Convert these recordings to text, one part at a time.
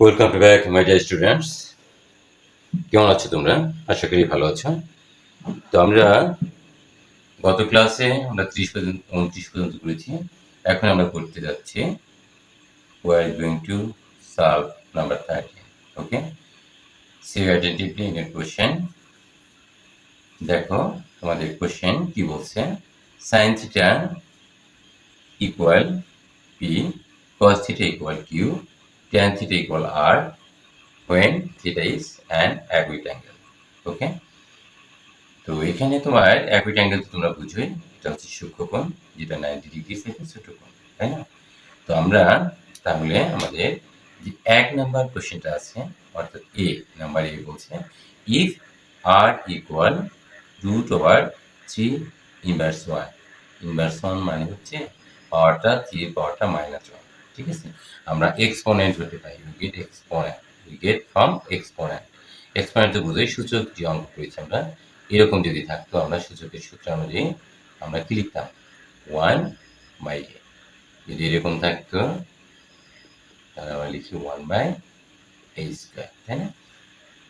Welcome to back my dear students. কেমন আছো তোমরা? আশা করি ভালো আছো। তো আমরা গত ক্লাসে 29 পর্যন্ত করেছি। এখন আমরা করতে যাচ্ছি we are going to solve number 30. Okay, see attentively in your question. দেখো তোমাদের কোশ্চেন কি বলছে। sin theta equal p, cos theta equal q, tan theta equal r when theta is an acute angle. Okay, তো এখানে তোমার acute angle তো তোমরা বুঝোই, এটা হচ্ছে সূক্ষ্মকোণ, যেটা 90 ডিগ্রি থেকে ছোট কোণ, তাই না? তো আমরা তাহলে আমাদের যে 1 নাম্বার কোশ্চেনটা আছে, অর্থাৎ এ নাম্বার এ বলছে if R equal √3 inverse 1। Inverse 1 মানে হচ্ছে পাওয়ারটা 3 পাওয়ারটা -1, ঠিক আছে? আমরা এক্সপোনেন্ট হতে পাই, we get exponent, we get from exponent. Exponent তো বুঝোই, সূচক যে অঙ্ক করেছি আমরা, এরকম যদি থাকতো আমরা সূচকের সূত্র অনুযায়ী আমরা কি লিখতাম 1/a। যদি এরকম থাকতো তাহলে আমরা লিখি 1/a², তাই না?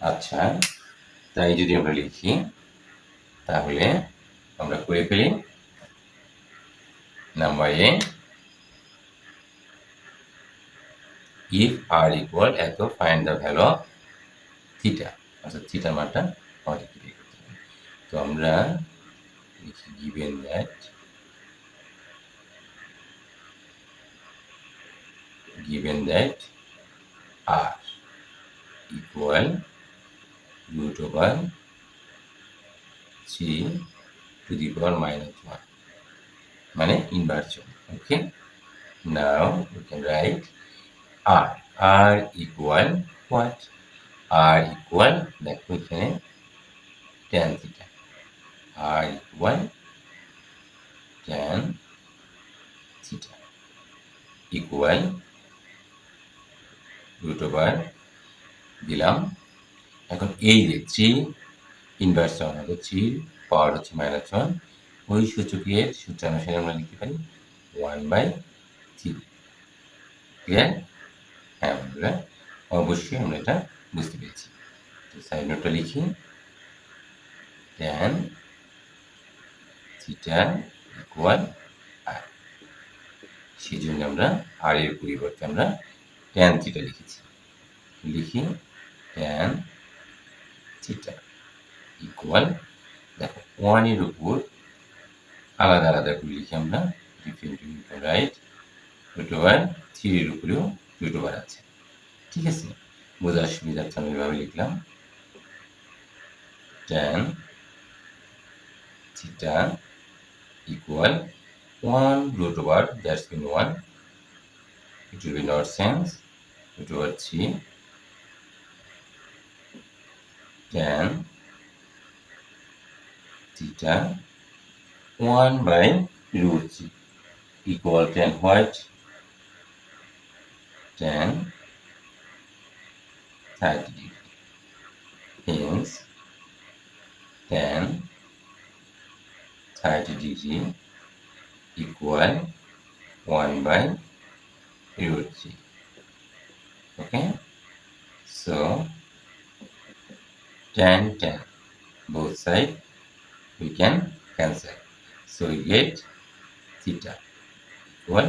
আচ্ছা, তাই যদি আমরা লিখি তাহলে আমরা করে ফেলি number A if R equal এত find the value of theta, অর্থাৎ থিটার মানটা আমাদের বের করতে হবে। তো আমরা লিখি গিভেন দ্যাট আর ইকুয়াল √3 মানে inversion. Okay, now we can write r equal what? r equal, দেখো এখানে tan theta, r equal tan theta equal √ দিলাম। এখন এই যে 3 ইনভার্স 1 হলো 3 পাওয়ার হচ্ছে -1, ওই সূচকের সূত্রানুসারে আমরা লিখতে পারি 1/3। ক্লিয়ার? হ্যাঁ বন্ধুরা, অবশ্যই আমরা এটা বুঝতে পেরেছি। তো সাইড নোটটা লিখি tan theta equal r। সেই জন্য আমরা r এর পরিবর্তে আমরা tan theta লিখেছি। লিখি tan theta equal, দেখো 1 এর উপর আলাদা আলাদা করে লিখি আমরা, রাইট, √3 এর উপরেও √ আছে, ঠিক আছে? বোঝার সুবিধার্থে আমি এভাবে লিখলাম tan theta equal 1 √, that's mean 1, it will be not sense, √3 tan theta 1/√3 equal tan what? Tan 30 degree. Hence tan 30 degree equal 1/√3. Okay, so tan both sides we can cancel, so we get theta equal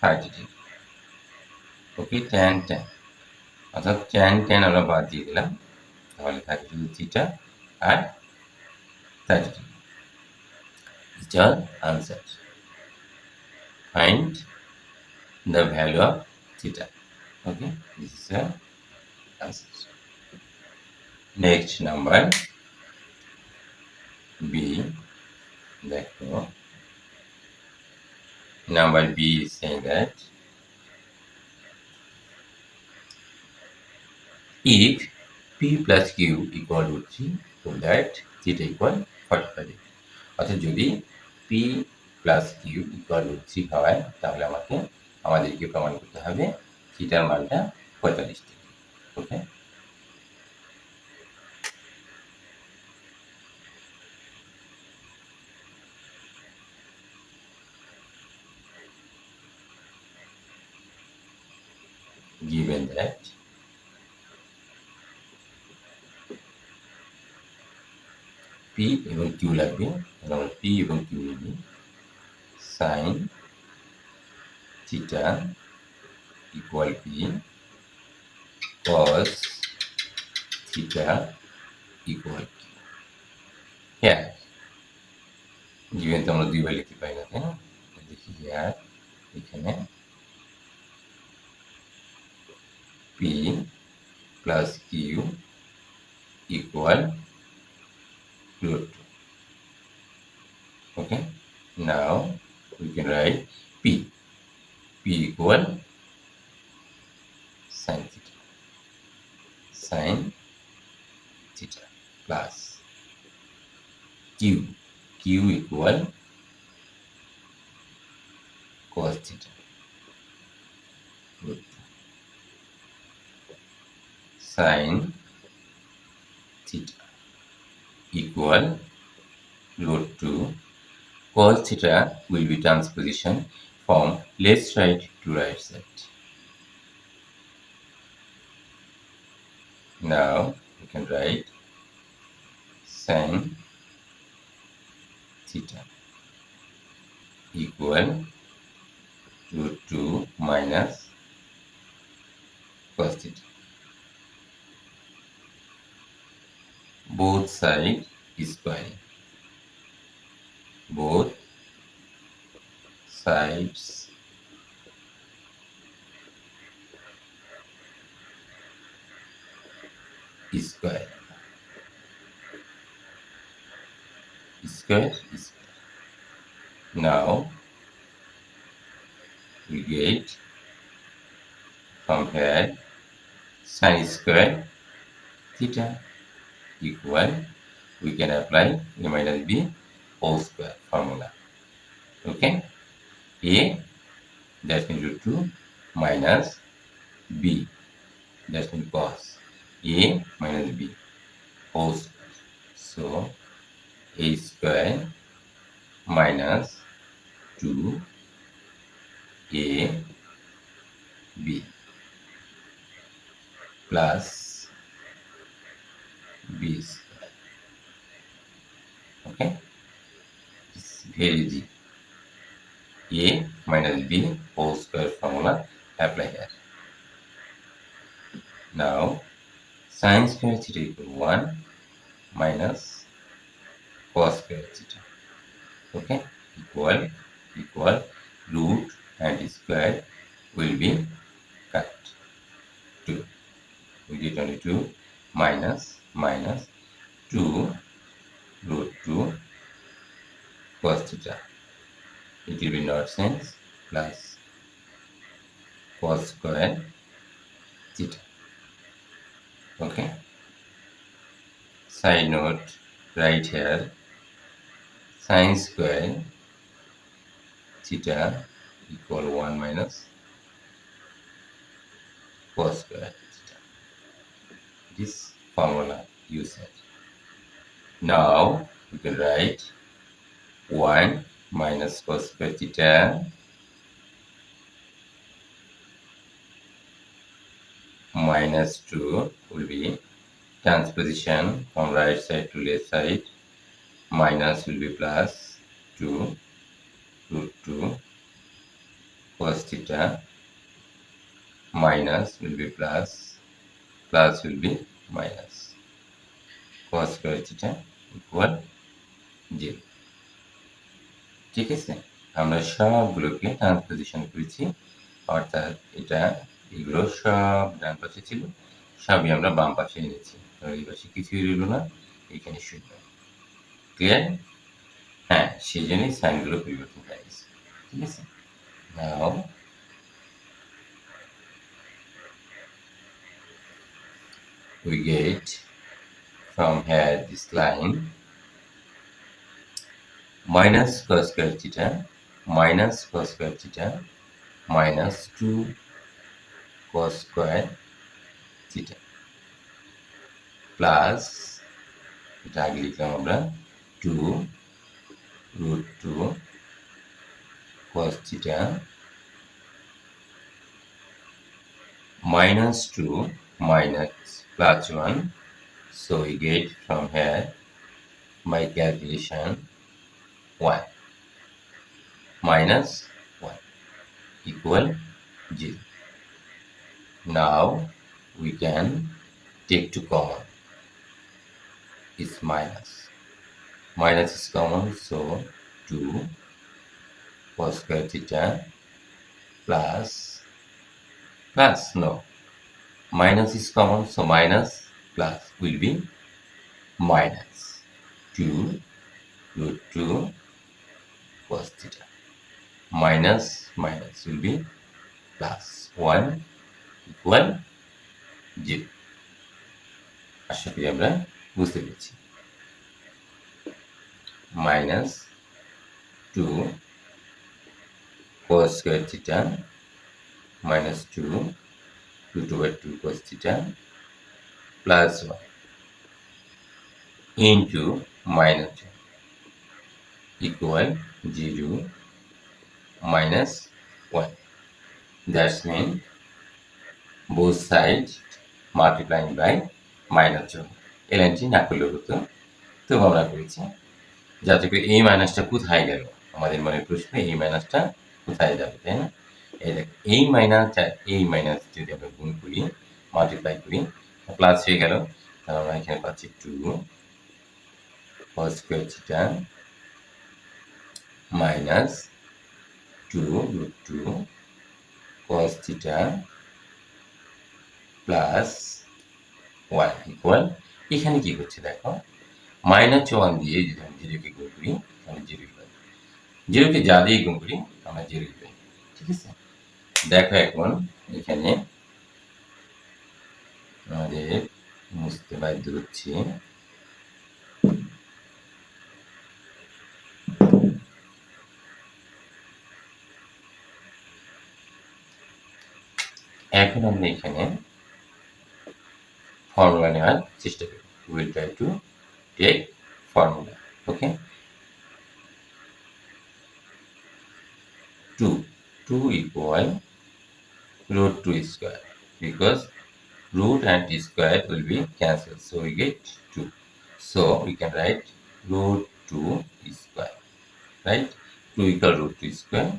30 degree. Okay, tan অর্থাৎ tan আমরা বাদ দিয়ে দিলাম, তাহলে থাকে শুধু theta আর 30 degree. It's our answer. Find the value of theta. Okay, this is the answer. Next number B. দেখো number B is saying that if P plus Q equal √3, so that theta equal 45 degree. অর্থাৎ যদি P plus Q equal √3 হয় তাহলে আমাদেরকে প্রমাণ করতে হবে থিটার মানটা 45 degree. Okay, given that p এবং q লাগবে, তাহলে আমরা p এবং q নিবি। sin theta equal p cos theta equal q। হ্যাঁ, given তো আমরা দুইবার লিখতে পারি না, তাই না? দেখি হিয়ার, এখানে p plus q equal root 2. Okay, now we can write p equal sin theta plus q equal cos theta root 2 sin theta equal root 2 cos theta will be transposition from left side to right side. Now we can write sin theta equal root 2 minus cos theta. Both sides square. Both sides square. Square. Now we get from here sin square theta equal, we can apply a minus b whole square formula. Okay, a that means root 2 minus b that means cos a minus b whole square. So a square minus 2ab plus b square. Okay, it's very easy. A minus b whole square formula apply here. Now sin square theta equal 1 minus cos square theta. Okay, equal root and square will be cut 2. We get only 2 minus 2 root 2 cos theta. It will be not sense plus cos square theta. Okay, side note right here, sin square theta equal 1 minus cos square theta. This formula you said. Now we can write 1 minus cos square theta minus 2 will be transposition from right side to left side, minus will be plus 2 root 2 cos theta minus will be plus will be minus cos square theta equal 0. ঠিক আছে, আমরা সবগুলোকে transposition করেছি, অর্থাৎ এগুলো সব ডান পাশে ছিল, সবই আমরা বাম পাশে এনেছি। এই পাশে কিছুই রইল না, এখানে শূন্য। ক্লিয়ার? হ্যাঁ, সেই জন্যই সাইনগুলো পরিবর্তন হয়ে গেছে। ঠিক আছে, নাও we get from here this line minus cos square theta minus 2 cos square theta plus এটা আগে লিখলাম আমরা 2 root 2 cos theta -2 minus +1. So we get from here my calculation 1 minus 1 equal 0. Now we can take to common. It's minus. Minus is common, so 2 cos square theta plus no. Minus is common, so minus plus will be minus 2 root 2 cos theta. Minus will be plus 1 equal 0. আশা করি আমরা বুঝতে পেরেছি। minus 2 cos square theta minus 2 root over 2 cos theta plus 1 into minus 1 equal 0 minus 1. That means both sides multiplying by minus 1. এই লাইনটি না করলেও হতো, তো আমরা করেছি। যাতে করে এই মাইনাসটা কোথায় গেল, আমাদের মনে প্রশ্ন এই মাইনাসটা কোথায় যাবে, তাই না? এই দেখ, এই মাইনাস আর এই মাইনাস যদি আমরা গুণ করি, মাল্টিপ্লাই করি, প্লাস হয়ে গেল। তাহলে আমরা এখানে পাচ্ছি 2 cos square theta minus 2 root 2 cos theta plus 1 equal, এখানে কি হচ্ছে দেখো, -1 দিয়ে যদি আমি 0 কে গুণ করি তাহলে 0 পাই। 0 কে যা দিয়ে গুণ করি আমরা 0 পাই। ঠিক আছে, দেখো এখন এখানে আমাদের মুছতে বাধ্য হচ্ছি। এখন আমরা এখানে ফর্মুলা নেওয়ার চেষ্টা করি। Will try to take formula. Okay, 2 equal root 2 square, because root and square will be cancelled, so we get 2. So we can write root 2 square, right? 2 equal root 2 square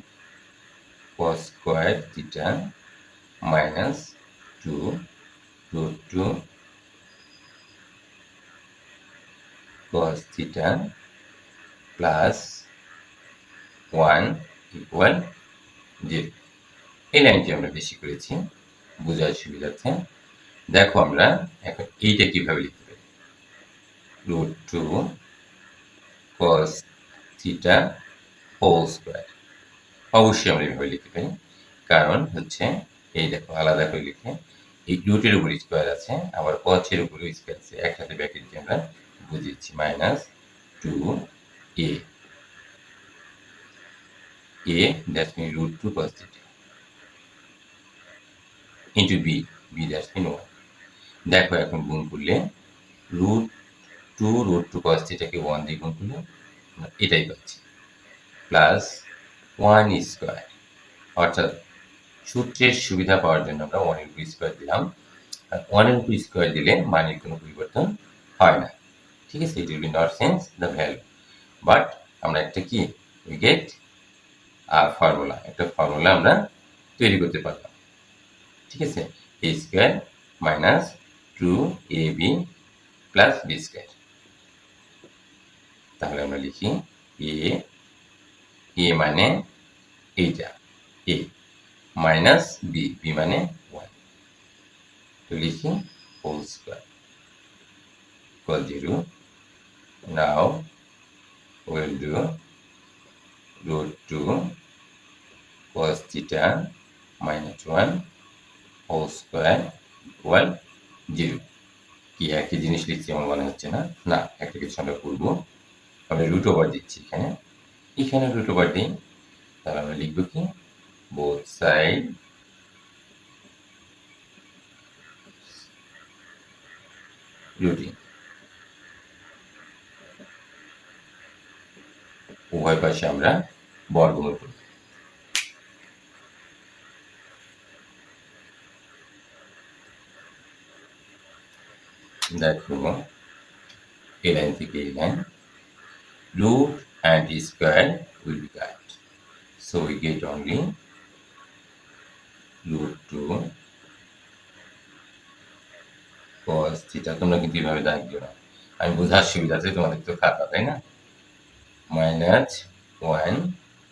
cos square theta minus 2 root 2 cos theta plus 1 equal 0. এই লাইনটি আমরা বেশি করেছি বোঝার সুবিধার্থে। দেখো আমরা এখন এইটা কিভাবে লিখতে পারি, root 2 cos theta whole square। অবশ্যই আমরা এইভাবে লিখতে পারি, কারণ হচ্ছে এই দেখো আলাদা করে লিখে এই রুটের উপর স্কোয়ার আছে, আবার কসের উপরে স্কোয়ার আছে, একসাথে ব্র্যাকেট দিয়ে আমরা বুঝিয়েছি। -2a that means root 2 cos theta into b that means 1। দেখো এখন গুণ করলে root 2 cos theta কে 1 দিয়ে গুণ করলে এটাই পাচ্ছি, প্লাস 1 স্কোয়ার, অর্থাৎ সূত্রের সুবিধা পাওয়ার জন্য আমরা 1 এর উপর স্কোয়ার দিলাম। আর 1 এর উপর স্কোয়ার দিলে মানের কোনো পরিবর্তন হয় না। ঠিক আছে, it will be not change the value, but আমরা একটা কি উই গেট ফর্মুলা, একটা ফর্মুলা আমরা তৈরি করতে পারলাম। ঠিক আছে, a square minus 2ab plus b square. তাহলে আমরা লিখি a মানে এইটা a মাইনাস b মানে 1, তো লিখি whole square equal 0. Now we'll do root 2 cos theta minus 1 whole square equal 0. কি একই জিনিস লিখছি আমার মনে হচ্ছে না? না, একটা কিছু আমরা করবো, আমরা রুট ওভার দিচ্ছি এখানে রুট ওভার দিই। তাহলে আমরা লিখবো কি, both side রুটিং, উভয় পাশে আমরা বর্গমূল করি। দেখো এই লাইন থেকে এই line root and square will be cut. So we get only root 2 cos theta. তোমরা কিন্তু এইভাবে দাগ দিও না, আমি বোঝার সুবিধাতে তোমাদের তো খাতা, তাই না? Minus 1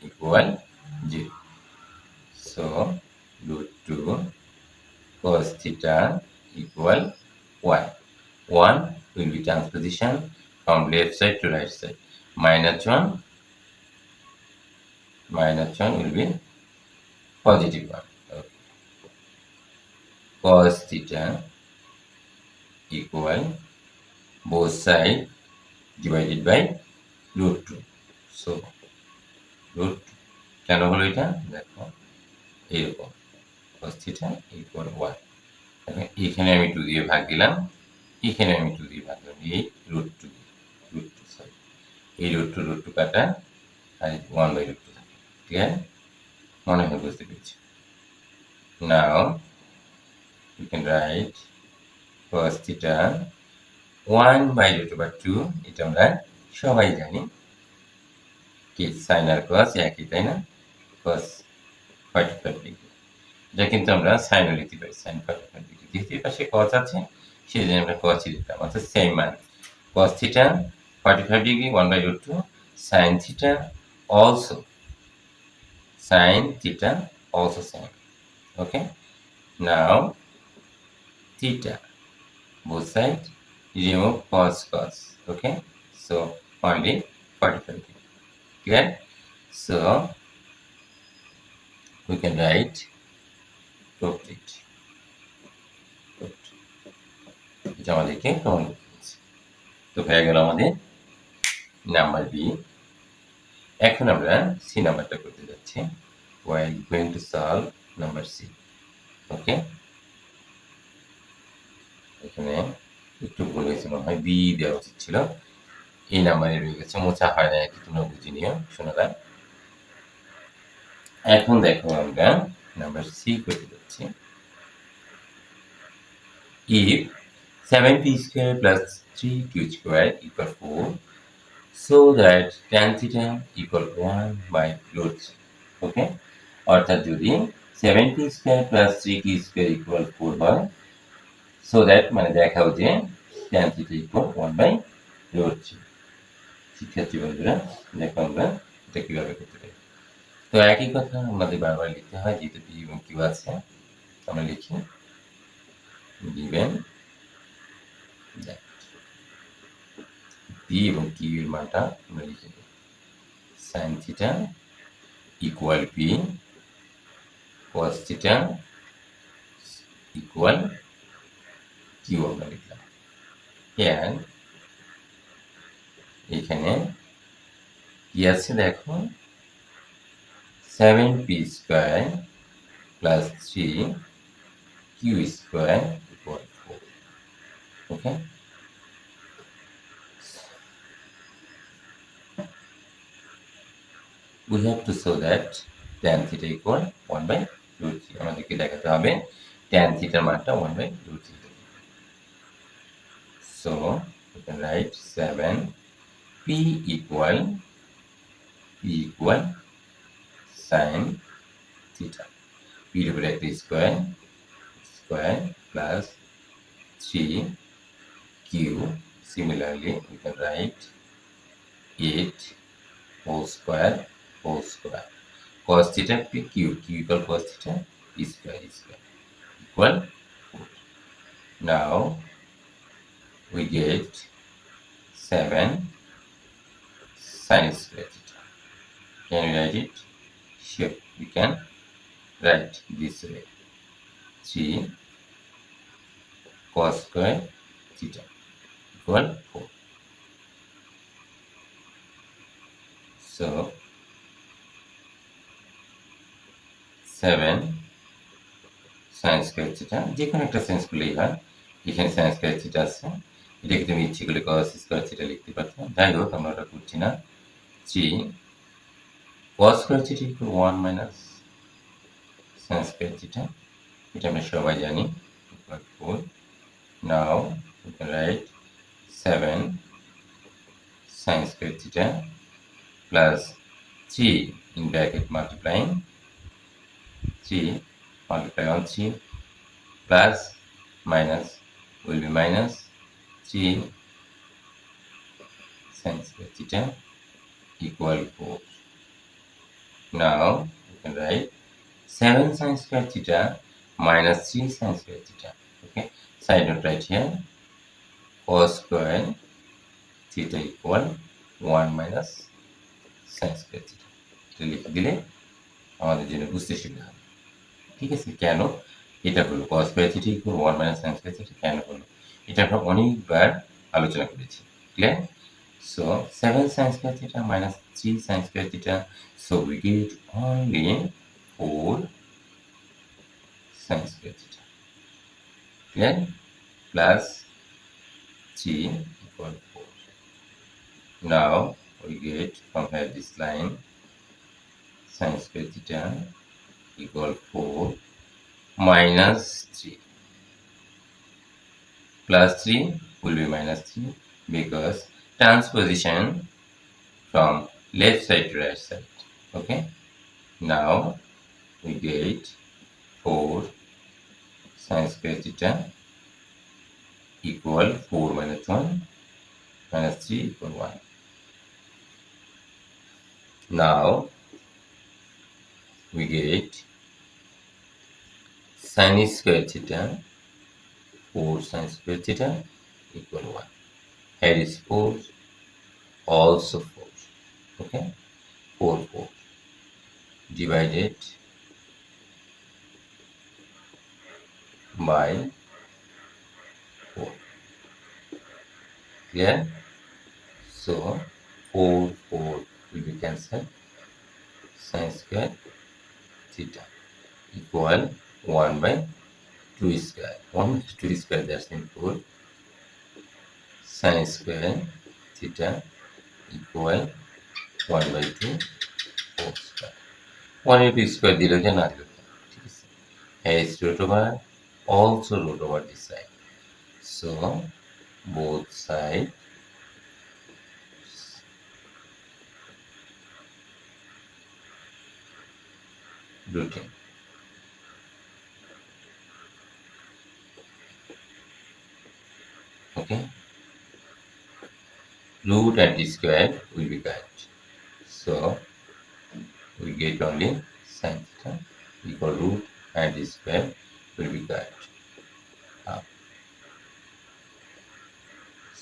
equal 0. So root 2 cos theta equal 1. 1 will be transposition from left side to right side. Minus 1 will be positive 1. Okay. Cos theta equal both side divided by root 2. So root 2 কেন হলো এটা দেখো এরকম cos theta equal 1. এখন এখানে আমি 2 দিয়ে ভাগ দিলাম, এখানে আমি 2 দিয়ে ভাগ দিলাম, এই root 2 সরি এই root 2 কাটা আর 1 by root 2 থাকে। ক্লিয়ার? মনে হয় বুঝতে পেরেছি। Now we can write cos theta 1 by root over 2, এটা আমরা সবাই জানি কি sin আর cos একই, তাই না? cos 45 ডিগ্রি, এটা কিন্তু আমরা sin ও লিখতে পারি, sin 45 ডিগ্রি। যেহেতু এই পাশে cos আছে সেজন্য আমরা cos ই লিখলাম, অর্থাৎ সেম মান cos theta 45 degree 1 by root 2 sin theta also same. Okay, now theta both sides remove cos. Okay, so only 45 degree. Clear? So we can write proved it. এটা আমাদেরকে প্রমাণ করতে হচ্ছে। তো হয়ে গেল আমাদের নাম্বার বি। এখন আমরা সি নাম্বারটা করতে যাচ্ছি। we are going to solve number C. ওকে, এখানে একটু ভুল হয়েছে, মনে হয় বি দেওয়া উচিত ছিল, এই নাম্বারে রয়ে গেছে, মোছা হয় না, একটু তোমরা বুঝে নিও শোনারা। এখন দেখো আমরা নাম্বার সি করতে যাচ্ছি। if 7p square plus 3q square equal 4, so that tan theta equal 1 by root 3. ওকে, অর্থাৎ যদি 7p square plus 3q square equal 4 হয়, so that মানে দেখাও যে tan theta equal 1 by root 3। শিক্ষার্থী বন্ধুরা দেখো আমরা এটা কিভাবে করতে পারি। তো একই কথা আমাদের বারবার লিখতে হয়, যেহেতু p এবং q আছে, আমরা লিখি given that p এবং q এর মানটা আমরা লিখে দেব sin theta equal p, cos theta equal q আমরা লিখলাম। and এখানে কি আছে দেখো 7p square plus 3q square equal 4. Okay, we have to show that tan theta equal 1 by root 3. আমাদেরকে দেখাতে হবে tan theta মানটা 1 by root 3। So we can write 7p equal sin theta, p এর উপরে একটা square plus 3q, similarly we can write 8 whole square cos theta q equal cos theta square equal 4. Now we get 7 sin square theta. Can we write it? Sure, we can write this way 3 cos square theta equal 4. So 7 sin square theta, যে কোনো একটা sense করলেই হয়, এখানে sin square theta আছে, এটাকে তুমি ইচ্ছে করলে cos square theta লিখতে পারতো, যাই হোক আমরা ওটা করছি না। 3 cos square theta equal 1 minus sin square theta, এটা আমরা সবাই জানি equal 4. Now we you can write 7 sin square theta plus 3 in bracket multiplying 3 multiply on 3 plus minus will be minus 3 sin square theta equal 4. Now you can write 7 sin square theta minus 3 sin square theta. Okay, side note right here, cos square theta equal 1 minus sin square theta. এটা লিখে দিলে আমাদের জন্য বুঝতে সুবিধা হবে। ঠিক আছে, কেন এটা হলো cos square theta equal 1 minus sin square theta কেন হলো, এটা আমরা অনেকবার আলোচনা করেছি। Clear? So 7 sin square theta minus 3 sin square theta, so we get only 4 sin square theta. Clear? Plus 3 equal 4. Now we get from here this line sin square theta equal 4 minus 3 plus 3 will be minus 3 because transposition from left side to right side. Okay, now we get 4 sin square theta equal 4 minus 1 minus 3 equal 1. Now we get sin square theta 4 sin square theta equal 1. Here is 4, also 4. Okay, 4 4 divided by 4. Clear? So 4 4 will be cancelled. Sin square theta equal 1 by 2 square. 1 by 2 square, that's simple. Sin square theta equal 1 by 2 whole square. 1 by 2 square দিলে যে না দিলে, ঠিক আছে, is root over, also root over this side. So both sides rooting. Okay, root and the square will be cut. So we get only sin theta equal root and the square will be cut.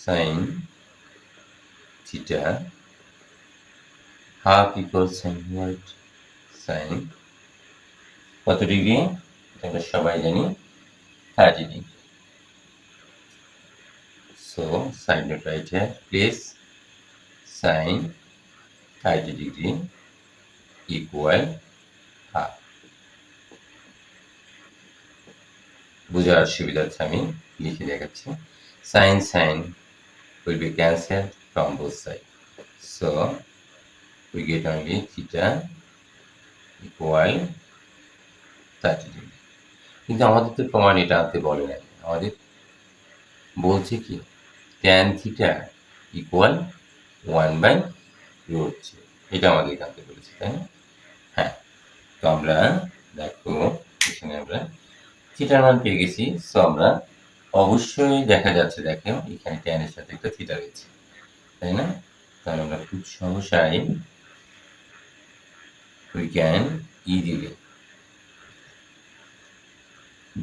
Sin theta half equals sin what? Sin কত degree? আমরা সবাই জানি 30 degree. So side note right here, please, sin 30 degree equal half. বোঝার সুবিধার্থে আমি লিখে দেখাচ্ছি। Sin will be cancelled from both sides. So we get only theta equal 30 degree. কিন্তু আমাদের তো প্রমাণ এটা আনতে বলে না, আমাদের বলছে কি tan theta equal 1 by root 3, এটা আমাদের আনতে বলেছে, তাই না? হ্যাঁ, তো আমরা দেখো এখানে আমরা থিটার মান পেয়ে গেছি। সো আমরা অবশ্যই দেখা যাচ্ছে, দেখো এখানে tan এর সাথে একটা থিটা রয়েছে, তাই না? তাহলে আমরা খুব সহসাই we can easily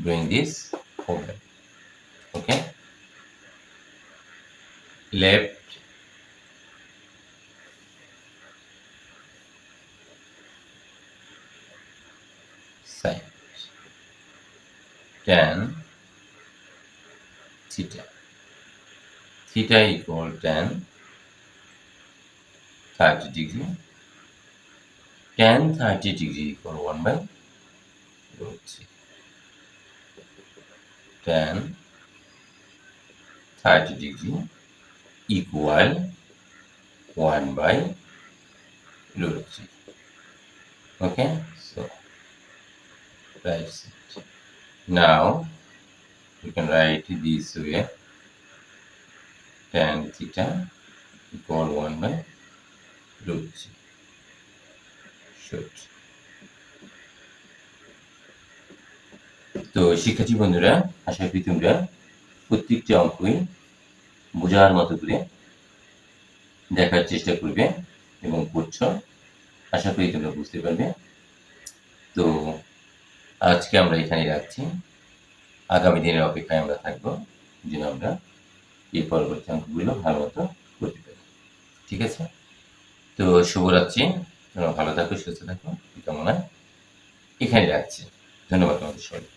bring this over. Okay, left side tan theta, theta equal tan 30 degree, tan 30 degree equal 1 by root 3. Tan 30 degree equal 1 by root 3. Okay, so write it. Now you can write this way. tan theta equal 1/√3 should। তো শিক্ষার্থী বন্ধুরা, আশা করি তোমরা প্রত্যেকটা অঙ্কই বোঝার মতো করে দেখার চেষ্টা করবে এবং করছো। আশা করি তোমরা বুঝতে পারবে। তো আজকে আমরা এখানে রাখছি। আগামী দিনের অপেক্ষায় আমরা থাকবো যেন আমরা এই পরবর্তী অঙ্কগুলো ভালো মতো করতে পারি। ঠিক আছে? তো শুভরাত্রি। তোমরা ভালো থাকো, সুস্থ থাকো এই কামনায় এখানে রাখছি। ধন্যবাদ তোমাদের সবাই।